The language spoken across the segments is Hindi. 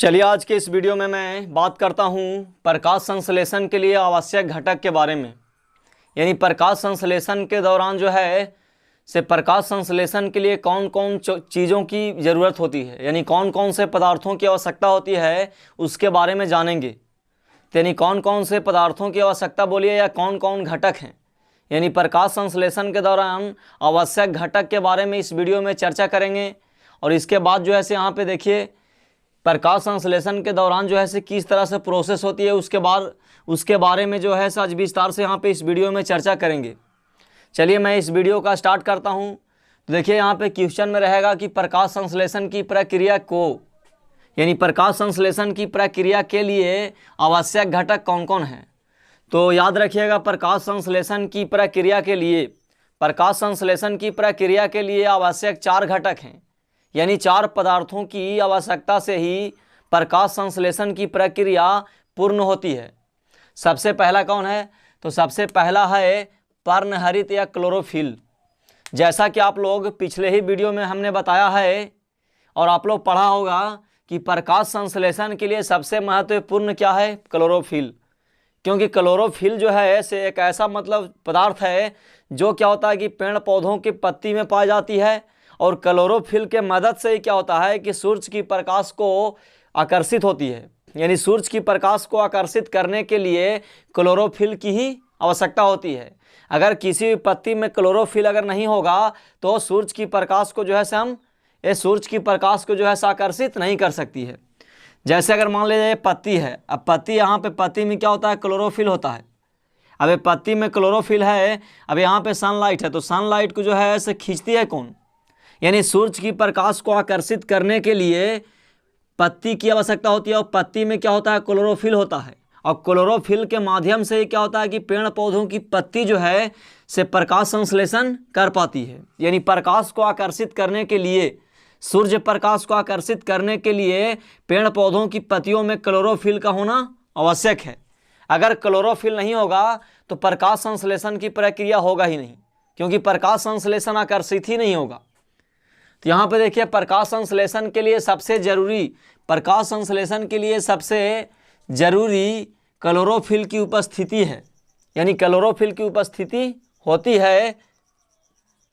चलिए आज के इस वीडियो में मैं बात करता हूँ प्रकाश संश्लेषण के लिए आवश्यक घटक के बारे में। यानी प्रकाश संश्लेषण के दौरान जो है प्रकाश संश्लेषण के लिए कौन कौन चीज़ों की ज़रूरत होती है, यानी कौन कौन से पदार्थों की आवश्यकता होती है उसके बारे में जानेंगे। यानी कौन कौन से पदार्थों की आवश्यकता बोलिए या कौन कौन घटक हैं, यानी प्रकाश संश्लेषण के दौरान आवश्यक घटक के बारे में इस वीडियो में चर्चा करेंगे। और इसके बाद जो है यहाँ पे देखिए प्रकाश संश्लेषण के दौरान जो है किस तरह से प्रोसेस होती है उसके बारे में जो है आज विस्तार से यहाँ पे इस वीडियो में चर्चा करेंगे। चलिए मैं इस वीडियो का स्टार्ट करता हूँ। तो देखिए यहाँ पे क्वेश्चन में रहेगा कि प्रकाश संश्लेषण की प्रक्रिया को, यानी प्रकाश संश्लेषण की प्रक्रिया के लिए आवश्यक घटक कौन कौन हैं। तो याद रखिएगा प्रकाश संश्लेषण की प्रक्रिया के लिए आवश्यक 4 घटक हैं, यानी 4 पदार्थों की आवश्यकता से ही प्रकाश संश्लेषण की प्रक्रिया पूर्ण होती है। सबसे पहला कौन है, तो सबसे पहला है पर्णहरित या क्लोरोफिल। जैसा कि आप लोग पिछले ही वीडियो में हमने बताया है और आप लोग पढ़ा होगा कि प्रकाश संश्लेषण के लिए सबसे महत्वपूर्ण क्या है, क्लोरोफिल। क्योंकि क्लोरोफिल जो है ऐसे एक ऐसा पदार्थ है जो क्या होता है कि पेड़ पौधों की पत्ती में पाई जाती है। और क्लोरोफिल के मदद से ही क्या होता है कि सूर्य की प्रकाश को आकर्षित होती है, यानी सूर्य की प्रकाश को आकर्षित करने के लिए क्लोरोफिल की ही आवश्यकता होती है। अगर किसी भी पत्ती में क्लोरोफिल अगर नहीं होगा तो सूर्य की प्रकाश को जो है आकर्षित नहीं कर सकती है। जैसे अगर मान लीजिए पत्ती है, अब पत्ती यहाँ पे पत्ती में क्या होता है, क्लोरोफिल होता है। अब ये पत्ती में क्लोरोफिल है, अब यहाँ पे सनलाइट है, तो सनलाइट को जो है ऐसे खींचती है कौन, यानी सूर्य की प्रकाश को आकर्षित करने के लिए पत्ती की आवश्यकता होती है। और पत्ती में क्या होता है, क्लोरोफिल होता है। और क्लोरोफिल के माध्यम से क्या होता है कि पेड़ पौधों की पत्ती जो है प्रकाश संश्लेषण कर पाती है। यानी प्रकाश को आकर्षित करने के लिए, सूर्य प्रकाश को आकर्षित करने के लिए पेड़ पौधों की पत्तियों में क्लोरोफिल का होना आवश्यक है। अगर क्लोरोफिल नहीं होगा तो प्रकाश संश्लेषण की प्रक्रिया होगा ही नहीं, क्योंकि प्रकाश संश्लेषण आकर्षित ही नहीं होगा। तो यहाँ पे देखिए प्रकाश संश्लेषण के लिए सबसे जरूरी क्लोरोफिल की उपस्थिति है। यानी क्लोरोफिल की उपस्थिति होती है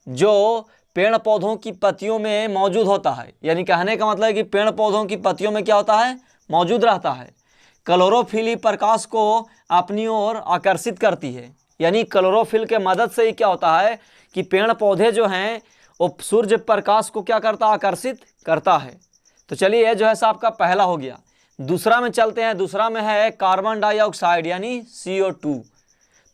जो पेड़ पौधों की पत्तियों में मौजूद होता है। यानी कहने का मतलब है कि पेड़ पौधों की पत्तियों में क्या होता है, मौजूद रहता है। क्लोरोफिल ही प्रकाश को अपनी ओर आकर्षित करती है। यानी क्लोरोफिल के मदद से ही क्या होता है कि पेड़ पौधे जो हैं वो सूर्य प्रकाश को क्या करता है, आकर्षित करता है। तो चलिए ये जो है आपका पहला हो गया। दूसरा में चलते हैं। दूसरा में है कार्बन डाइऑक्साइड यानी CO2।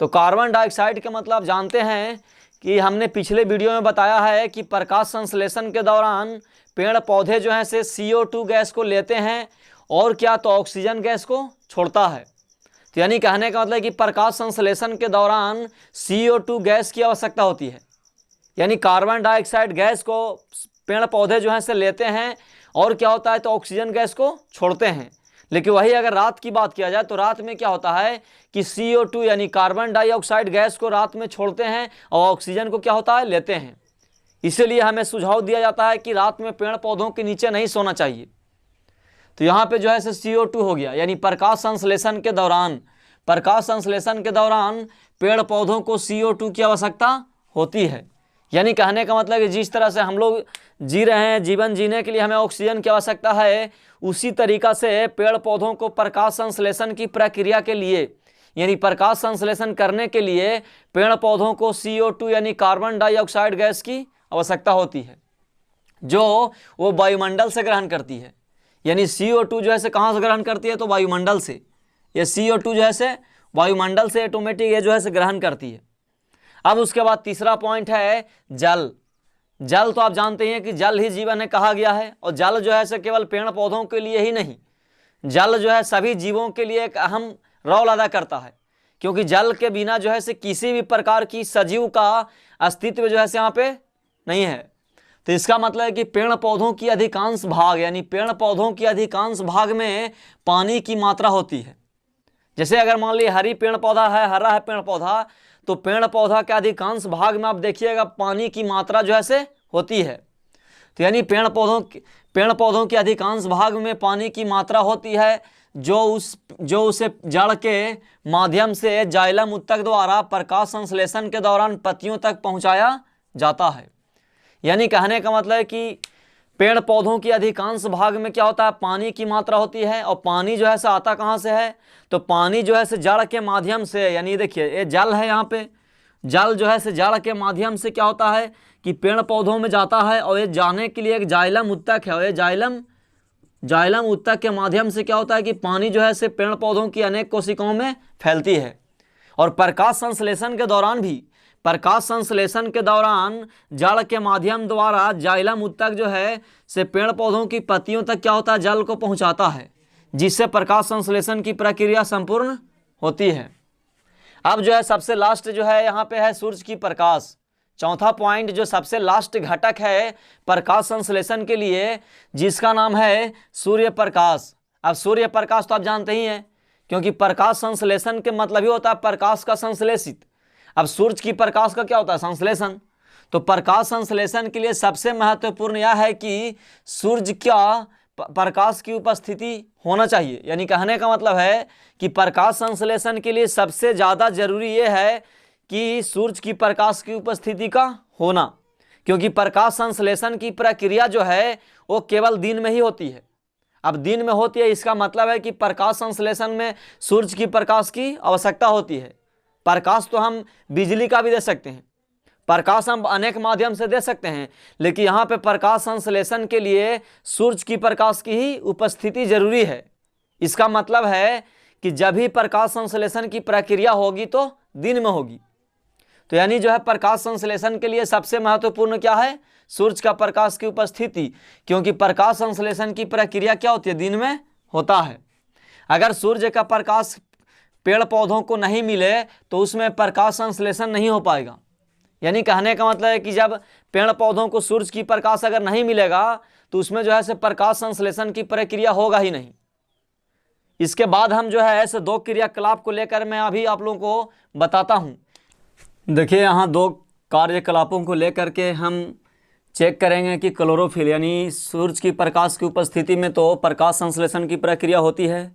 तो कार्बन डाइऑक्साइड के मतलब जानते हैं कि हमने पिछले वीडियो में बताया है कि प्रकाश संश्लेषण के दौरान पेड़ पौधे जो हैं CO2 गैस को लेते हैं और क्या, तो ऑक्सीजन गैस को छोड़ता है। तो यानी कहने का मतलब है कि प्रकाश संश्लेषण के दौरान CO2 गैस की आवश्यकता होती है। यानी कार्बन डाइऑक्साइड गैस को पेड़ पौधे जो हैं लेते हैं और क्या होता है, तो ऑक्सीजन गैस को छोड़ते हैं। लेकिन वही अगर रात की बात किया जाए तो रात में क्या होता है कि CO2 यानी कार्बन डाइऑक्साइड गैस को रात में छोड़ते हैं और ऑक्सीजन को क्या होता है, लेते हैं। इसीलिए हमें सुझाव दिया जाता है कि रात में पेड़ पौधों के नीचे नहीं सोना चाहिए। तो यहाँ पे जो है CO2 हो गया। यानी प्रकाश संश्लेषण के दौरान पेड़ पौधों को CO2 की आवश्यकता होती है। यानी कहने का मतलब कि जिस तरह से हम लोग जी रहे हैं, जीवन जीने के लिए हमें ऑक्सीजन की आवश्यकता है, उसी तरीका से पेड़ पौधों को प्रकाश संश्लेषण की प्रक्रिया के लिए, यानी प्रकाश संश्लेषण करने के लिए पेड़ पौधों को CO2 यानी कार्बन डाइऑक्साइड गैस की आवश्यकता होती है, जो वो वायुमंडल से ग्रहण करती है। यानी CO2 जो है कहाँ से ग्रहण करती है, तो वायुमंडल से। ये CO2 जो है वायुमंडल से ऑटोमेटिक ये जो है ग्रहण करती है। अब उसके बाद तीसरा पॉइंट है जल। जल तो आप जानते हैं कि जल ही जीवन है कहा गया है। और जल जो है केवल पेड़ पौधों के लिए ही नहीं, जल जो है सभी जीवों के लिए एक अहम रोल अदा करता है। क्योंकि जल के बिना जो है किसी भी प्रकार की सजीव का अस्तित्व जो है यहाँ पे नहीं है। तो इसका मतलब है कि पेड़ पौधों की अधिकांश भाग, यानी पेड़ पौधों की अधिकांश भाग में पानी की मात्रा होती है। जैसे अगर मान लीजिए हरा है पेड़ पौधा, तो पेड़ पौधा के अधिकांश भाग में आप देखिएगा पानी की मात्रा जो है होती है। तो यानी पेड़ पौधों के अधिकांश भाग में पानी की मात्रा होती है जो उसे जड़ के माध्यम से जाइलम उत्तक द्वारा प्रकाश संश्लेषण के दौरान पत्तियों तक पहुंचाया जाता है। यानी कहने का मतलब है कि पेड़ पौधों की अधिकांश भाग में क्या होता है, पानी की मात्रा होती है। और पानी जो है से आता कहाँ से है, तो पानी जो है से जड़ के माध्यम से, यानी देखिए ये जल है, यहाँ पे जल जो है से जड़ के माध्यम से क्या होता है कि पेड़ पौधों में जाता है। और ये जाने के लिए एक जाइलम उत्तक है, और ये जाइलम उत्तक के माध्यम से क्या होता है कि पानी जो है से पेड़ पौधों की अनेक कोशिकाओं में फैलती है। और प्रकाश संश्लेषण के दौरान जड़ के माध्यम द्वारा जाइलम उत्तक जो है से पेड़ पौधों की पत्तियों तक क्या होता है, जल को पहुंचाता है, जिससे प्रकाश संश्लेषण की प्रक्रिया संपूर्ण होती है। अब जो है सबसे लास्ट जो है यहाँ पे है सूर्य की प्रकाश। चौथा पॉइंट जो सबसे लास्ट घटक है प्रकाश संश्लेषण के लिए, जिसका नाम है सूर्य प्रकाश। अब सूर्य प्रकाश तो आप जानते ही हैं, क्योंकि प्रकाश संश्लेषण के मतलब ही होता है प्रकाश का संश्लेषित। अब सूर्य की प्रकाश का क्या होता है, संश्लेषण। तो प्रकाश संश्लेषण के लिए सबसे महत्वपूर्ण यह है कि सूर्य का प्रकाश की उपस्थिति होना चाहिए। यानी कहने का मतलब है कि प्रकाश संश्लेषण के लिए सबसे ज़्यादा जरूरी ये है कि सूर्य की प्रकाश की उपस्थिति का होना, क्योंकि प्रकाश संश्लेषण की प्रक्रिया जो है वो केवल दिन में ही होती है। अब दिन में होती है, इसका मतलब है कि प्रकाश संश्लेषण में सूर्य की प्रकाश की आवश्यकता होती है। प्रकाश तो हम बिजली का भी दे सकते हैं, प्रकाश हम अनेक माध्यम से दे सकते हैं, लेकिन यहाँ पे प्रकाश संश्लेषण के लिए सूर्य की प्रकाश की ही उपस्थिति जरूरी है। इसका मतलब है कि जब भी प्रकाश संश्लेषण की प्रक्रिया होगी तो दिन में होगी। तो यानी जो है प्रकाश संश्लेषण के लिए सबसे महत्वपूर्ण क्या है, सूर्य का प्रकाश की उपस्थिति, क्योंकि प्रकाश संश्लेषण की प्रक्रिया क्या होती है, दिन में होता है। अगर सूर्य का प्रकाश पेड़ पौधों को नहीं मिले तो उसमें प्रकाश संश्लेषण नहीं हो पाएगा। यानी कहने का मतलब है कि जब पेड़ पौधों को सूर्य की प्रकाश अगर नहीं मिलेगा तो उसमें जो है से प्रकाश संश्लेषण की प्रक्रिया होगा ही नहीं। इसके बाद हम जो है ऐसे दो क्रियाकलाप को लेकर मैं अभी आप लोगों को बताता हूँ। देखिए यहाँ दो कार्यकलापों को लेकर के हम चेक करेंगे कि क्लोरोफिल यानी सूर्य की प्रकाश की उपस्थिति में तो प्रकाश संश्लेषण की प्रक्रिया होती है।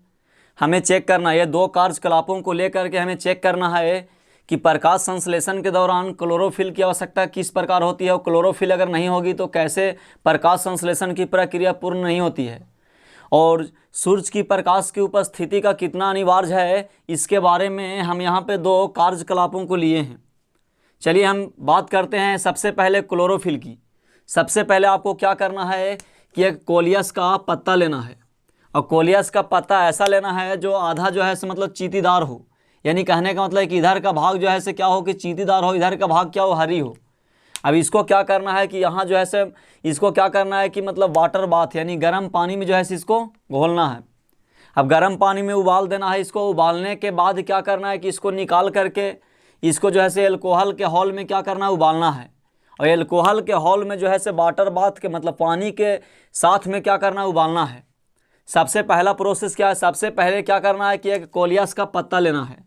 हमें चेक करना है, दो कार्यकलापों को लेकर के हमें चेक करना है कि प्रकाश संश्लेषण के दौरान क्लोरोफिल की आवश्यकता किस प्रकार होती है, और क्लोरोफिल अगर नहीं होगी तो कैसे प्रकाश संश्लेषण की प्रक्रिया पूर्ण नहीं होती है, और सूर्य की प्रकाश की उपस्थिति का कितना अनिवार्य है, इसके बारे में हम यहाँ पे दो कार्यकलापों को लिए हैं। चलिए हम बात करते हैं सबसे पहले क्लोरोफिल की। सबसे पहले आपको क्या करना है कि एक कोलियस का पत्ता लेना है, और कोलियस का पत्ता ऐसा लेना है जो आधा जो है से मतलब चींटीदार हो। यानी कहने का मतलब है कि इधर का भाग जो है से क्या हो कि चींटीदार हो, इधर का भाग क्या हो, हरी हो। अब इसको क्या करना है कि यहाँ जो है से इसको क्या करना है कि मतलब वाटर बाथ यानी गर्म पानी में जो है से इसको घोलना है। अब गर्म पानी में उबाल देना है। इसको उबालने के बाद क्या करना है कि इसको निकाल करके इसको जो है से एल्कोहल के हॉल में क्या करना है, उबालना है। और एल्कोहल के हॉल में जो है से वाटर बाथ के मतलब पानी के साथ में क्या करना है, उबालना है। सबसे पहला प्रोसेस क्या है, सबसे पहले क्या करना है कि एक कोलियस का पत्ता लेना है,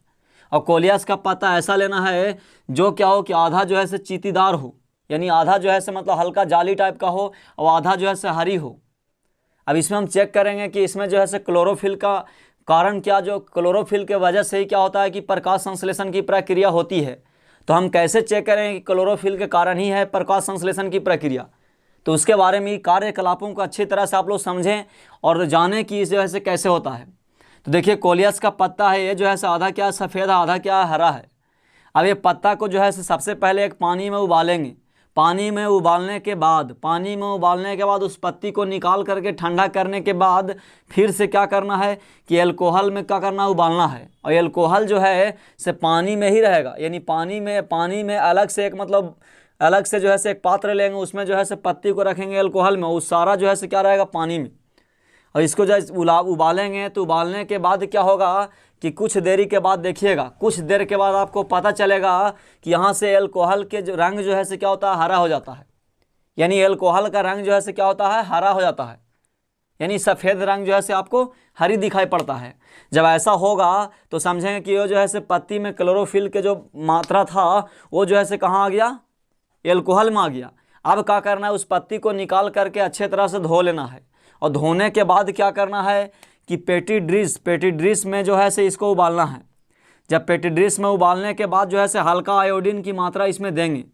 और कोलियस का पत्ता ऐसा लेना है जो क्या हो कि आधा जो है से चींटीदार हो, यानी आधा जो है से मतलब हल्का जाली टाइप का हो, और आधा जो है से हरी हो। अब इसमें हम चेक करेंगे कि इसमें जो है से क्लोरोफिल का कारण क्या, जो क्लोरोफिल के वजह से ही क्या होता है कि प्रकाश संश्लेषण की प्रक्रिया होती है। तो हम कैसे चेक करेंगे कि क्लोरोफिल के कारण ही है प्रकाश संश्लेषण की प्रक्रिया, तो उसके बारे में कार्यकलापों को अच्छी तरह से आप लोग समझें और जानें कि इस जो है से कैसे होता है। तो देखिए कोलियस का पत्ता है, ये जो है से आधा क्या सफ़ेद है, आधा क्या हरा है। अब ये पत्ता को जो है से सबसे पहले एक पानी में उबालेंगे। पानी में उबालने के बाद उस पत्ती को निकाल करके ठंडा करने के बाद फिर से क्या करना है कि एल्कोहल में क्या करना है, उबालना है। और एल्कोहल जो है से पानी में ही रहेगा, यानी पानी में अलग से एक मतलब अलग से जो है से एक पात्र लेंगे, उसमें जो है से पत्ती को रखेंगे एल्कोहल में, उस सारा जो है से क्या रहेगा, पानी में। और इसको जो है उबालेंगे तो उबालने के बाद क्या होगा कि कुछ देरी के बाद देखिएगा, कुछ देर के बाद आपको पता चलेगा कि यहाँ से एल्कोहल के जो रंग जो है से क्या होता है, हरा हो जाता है। यानी एल्कोहल का रंग जो है से क्या होता है, हरा हो जाता है, यानी सफ़ेद रंग जो है से आपको हरी दिखाई पड़ता है। जब ऐसा होगा तो समझेंगे कि वो जो है से पत्ती में क्लोरोफिल के जो मात्रा था वो जो है से कहाँ आ गया, एल्कोहल में आ गया। अब क्या करना है, उस पत्ती को निकाल करके अच्छे तरह से धो लेना है। और धोने के बाद क्या करना है कि पेटी डिश में जो है से इसको उबालना है। जब पेटी डिश में उबालने के बाद जो है से हल्का आयोडीन की मात्रा इसमें देंगे।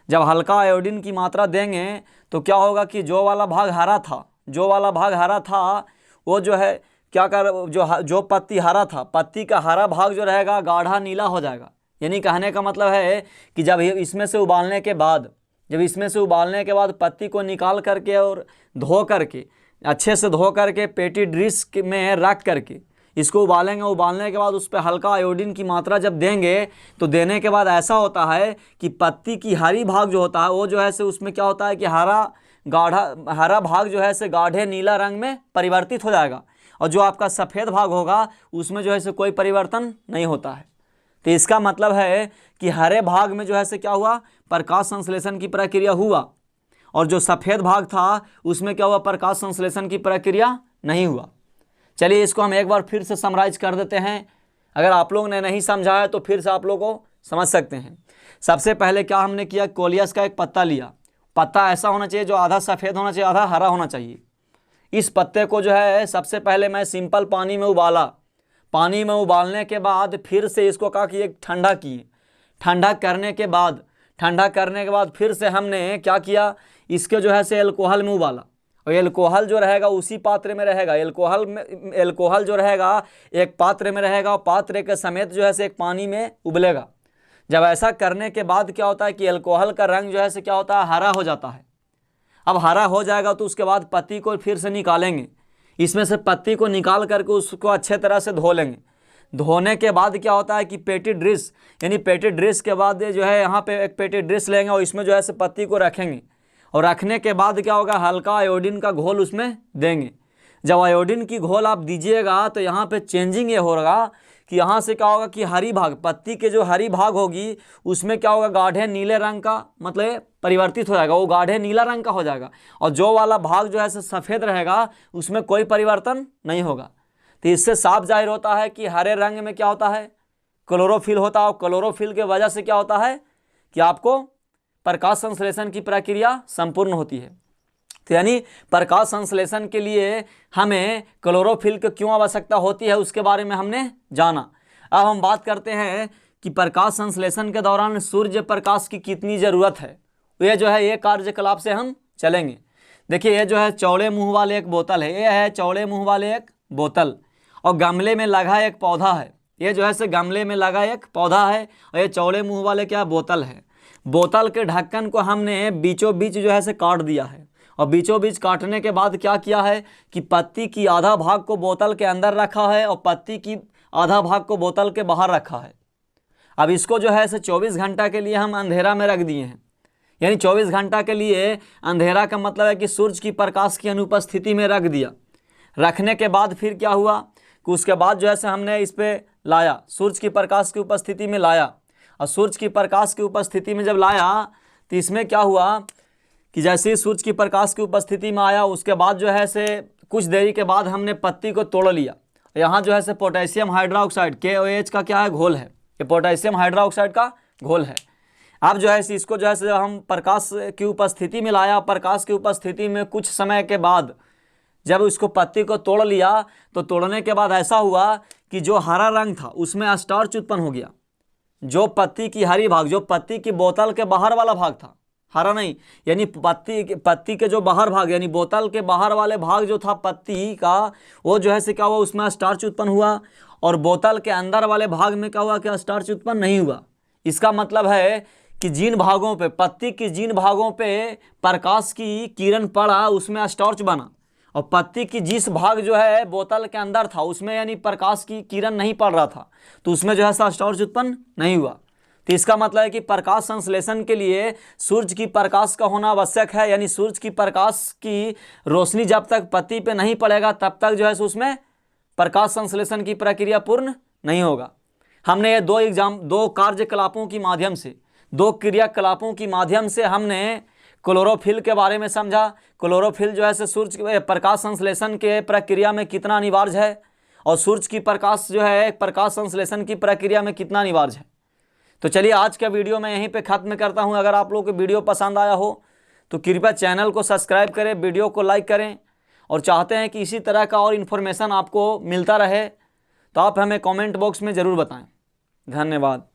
जब हल्का आयोडीन की मात्रा देंगे तो क्या होगा कि जो वाला भाग हरा था वो जो है क्या कर जो पत्ती हरा था, पत्ती का हरा भाग जो रहेगा गाढ़ा नीला हो जाएगा। यानी कहने का मतलब है कि जब इसमें से उबालने के बाद पत्ती को निकाल करके और धो करके अच्छे से धो करके पेटी डिश में रख करके इसको उबालेंगे। उबालने के बाद उस पर हल्का आयोडीन की मात्रा जब देंगे तो देने के बाद ऐसा होता है कि पत्ती की हरी भाग जो होता है वो जो है से उसमें क्या होता है कि हरा भाग जो है से गाढ़े नीला रंग में परिवर्तित हो जाएगा। और जो आपका सफ़ेद भाग होगा उसमें जो है से कोई परिवर्तन नहीं होता है। तो इसका मतलब है कि हरे भाग में जो है से क्या हुआ, प्रकाश संश्लेषण की प्रक्रिया हुआ, और जो सफ़ेद भाग था उसमें क्या हुआ, प्रकाश संश्लेषण की प्रक्रिया नहीं हुआ। चलिए इसको हम एक बार फिर से समराइज कर देते हैं। अगर आप लोग ने नहीं समझा है तो फिर से आप लोग को समझ सकते हैं। सबसे पहले क्या हमने किया, कोलियस का एक पत्ता लिया। पत्ता ऐसा होना चाहिए जो आधा सफ़ेद होना चाहिए, आधा हरा होना चाहिए। इस पत्ते को जो है सबसे पहले मैं सिंपल पानी में उबाला। पानी में उबालने के बाद फिर से इसको क्या किए, ठंडा किए। ठंडा करने के बाद फिर से हमने क्या किया, इसके जो है से एल्कोहल में उबाला। और एल्कोहल जो रहेगा उसी पात्र में रहेगा। एल्कोहल जो रहेगा एक पात्र में रहेगा और पात्र के समेत जो है से एक पानी में उबलेगा। जब ऐसा करने के बाद क्या होता है कि एल्कोहल का रंग जो है से क्या होता है, हरा हो जाता है। अब हरा हो जाएगा तो उसके बाद पत्ती को फिर से निकालेंगे। इसमें से पत्ती को निकाल करके उसको अच्छे तरह से धो लेंगे। धोने के बाद क्या होता है कि पेटी डिश के बाद जो है यहाँ पे एक पेटी डिश लेंगे और इसमें जो है से पत्ती को रखेंगे। और रखने के बाद क्या होगा, हल्का आयोडीन का घोल उसमें देंगे। जब आयोडीन की घोल आप दीजिएगा तो यहाँ पे चेंजिंग ये होगा कि यहाँ से क्या होगा कि हरी भाग, पत्ती के जो हरी भाग होगी उसमें क्या होगा, गाढ़े नीले रंग का मतलब परिवर्तित हो जाएगा, वो गाढ़े नीला रंग का हो जाएगा। और जो वाला भाग जो है सफ़ेद रहेगा उसमें कोई परिवर्तन नहीं होगा। तो इससे साफ जाहिर होता है कि हरे रंग में क्या होता है, क्लोरोफिल होता है। और क्लोरोफिल के वजह से क्या होता है कि आपको प्रकाश संश्लेषण की प्रक्रिया संपूर्ण होती है। तो यानी प्रकाश संश्लेषण के लिए हमें क्लोरोफिल की क्यों आवश्यकता होती है उसके बारे में हमने जाना। अब हम बात करते हैं कि प्रकाश संश्लेषण के दौरान सूर्य प्रकाश की कितनी ज़रूरत है। ये जो है ये कार्यकलाप से हम चलेंगे। देखिए ये जो है चौड़े मुंह वाले एक बोतल है, ये है चौड़े मुंह वाले एक बोतल, और गमले में लगा एक पौधा है। ये जो है से गमले में लगा एक पौधा है और ये चौड़े मुंह वाले क्या बोतल है। बोतल के ढक्कन को हमने बीचों बीच जो है से काट दिया है। और बीचों बीच काटने के बाद क्या किया है कि पत्ती की आधा भाग को बोतल के अंदर रखा है और पत्ती की आधा भाग को बोतल के बाहर रखा है। अब इसको जो है से 24 घंटा के लिए हम अंधेरा में रख दिए हैं। यानी 24 घंटा के लिए अंधेरा का मतलब है कि सूर्य की प्रकाश की अनुपस्थिति में रख दिया। रखने के बाद फिर क्या हुआ कि उसके बाद जो है से हमने इस पर लाया, सूर्य की प्रकाश की उपस्थिति में लाया। और सूर्य की प्रकाश की उपस्थिति में जब लाया तो इसमें क्या हुआ कि जैसे ही सूर्य की प्रकाश की उपस्थिति में आया उसके बाद जो है से कुछ देरी के बाद हमने पत्ती को तोड़ लिया। यहाँ जो है से पोटेशियम हाइड्रोक्साइड KOH का क्या है, घोल है। ये पोटेशियम हाइड्रोक्साइड का घोल है। अब जो है इसको जो है से हम प्रकाश की उपस्थिति में लाया। प्रकाश की उपस्थिति में कुछ समय के बाद जब उसको पत्ती को तोड़ लिया तो तोड़ने के बाद ऐसा हुआ कि जो हरा रंग था उसमें स्टार्च उत्पन्न हो गया। जो पत्ती की हरी भाग, जो पत्ती की बोतल के बाहर वाला भाग था, हरा नहीं, यानी पत्ती के जो बाहर भाग यानी बोतल के बाहर वाले भाग जो था पत्ती का, वो जो है से क्या हुआ, उसमें स्टार्च उत्पन्न हुआ। और बोतल के अंदर वाले भाग में क्या हुआ कि स्टार्च उत्पन्न नहीं हुआ। इसका मतलब है कि जिन भागों पे, पत्ती की जिन भागों पे प्रकाश की किरण पड़ा उसमें स्टार्च बना, और पत्ती की जिस भाग जो है बोतल के अंदर था उसमें यानी प्रकाश की किरण नहीं पड़ रहा था तो उसमें जो है स्टार्च उत्पन्न नहीं हुआ। तो इसका मतलब है कि प्रकाश संश्लेषण के लिए सूर्य की प्रकाश का होना आवश्यक है। यानी सूर्य की प्रकाश की रोशनी जब तक पत्ती पे नहीं पड़ेगा तब तक जो है उसमें प्रकाश संश्लेषण की प्रक्रिया पूर्ण नहीं होगा। हमने ये दो कार्यकलापों की माध्यम से, दो क्रियाकलापों की माध्यम से हमने क्लोरोफिल के बारे में समझा। क्लोरोफिल जो है सूर्य प्रकाश संश्लेषण के प्रक्रिया में कितना अनिवार्य है और सूर्य की प्रकाश जो है प्रकाश संश्लेषण की प्रक्रिया में कितना अनिवार्य है। तो चलिए आज का वीडियो मैं यहीं पे ख़त्म करता हूं। अगर आप लोगों को वीडियो पसंद आया हो तो कृपया चैनल को सब्सक्राइब करें, वीडियो को लाइक करें, और चाहते हैं कि इसी तरह का और इन्फॉर्मेशन आपको मिलता रहे तो आप हमें कमेंट बॉक्स में ज़रूर बताएं। धन्यवाद।